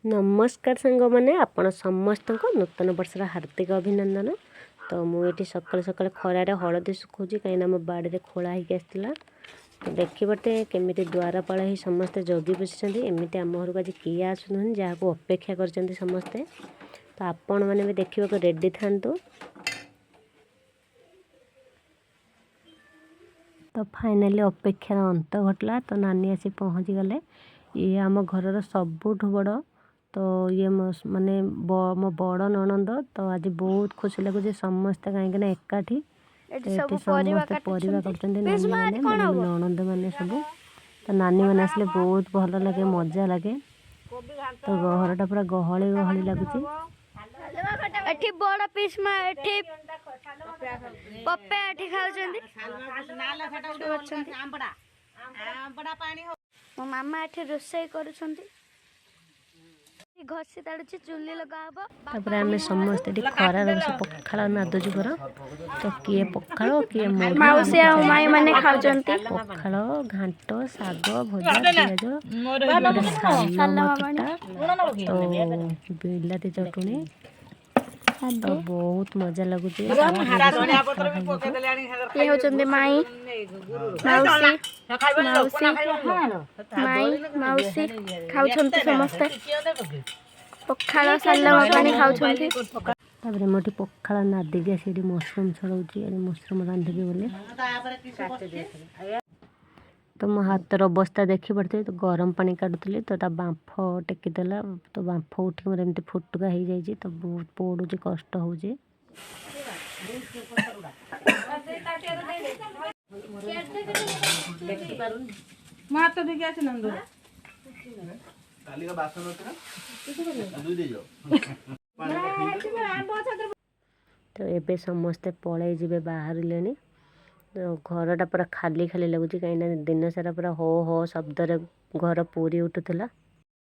नमस्कार सांग मैंने आपण समस्त को नूतन वर्षर हार्दिक अभिनंदन। तो मुझे सकाल सकाल खरार हलदी सुखाऊँ कहीं मो बाड़ी खोला होगी आसला। तो देखिए केमी द्वारपाल ही समस्ते जगी बसी एमती आम घर को आज किए आसुन जहाँ को अपेक्षा कर समस्ते। तो आपण मैंने भी देखा रेडी था। तो फाइनाली अपेक्षार अंत घटला। तो नानी आसी पहुँची गले। ये आम घर सबुठ बड़। तो ये माने मो बड़ ननंद। तो आज बहुत खुशी लगुच समस्ते कहीं एकाठी समस्ते परिवा कर नानी मैंने ननंद मैंने सब। तो नानी मैंने आसले बहुत भल लगे मजा लगे। तो घरटा पूरा गहली गहली लगुच। एठी बड़ा पीस में एठी पप्पे एठी खाउछंदी मो मामा एठी रोसई करूछंदी घसी ताडुची चुल्ली लगा हबो। तापर आमे समस्त एठी खरा बसे पखाळ नादुजु कर। तो किए पखाळ किए माउसी आ माई माने खाउछंती पखाळ घांट साग भजा पियाज सालमा खट्टा तो बिलाती चटणी। तो बहुत मजा लगुच। ये होचंदी माई माउसी माउसी माई माउसी खाउछंती समस्ते पखाळ सालमा पानी खाउछंती। तापर मोटी पखाळ नादी के सेठी मशरूम छड़ाउची। अरे मशरूम रांधिबे बोले। तो मो हाथर अवस्था देखी पड़ते। तो गरम पानी काटुली तो बांफ टेकीदेला। तो बांफ उठी मोर एमती फुटका हो जाए। तो बहुत पड़ुची कष्ट होची। तो एबे समस्ते पलि जीवे बाहर। तो घरटा पूरा खाली खाली लगुच कहीं दिन सारा पूरा हो हो शब्द घर पूरी उठुला।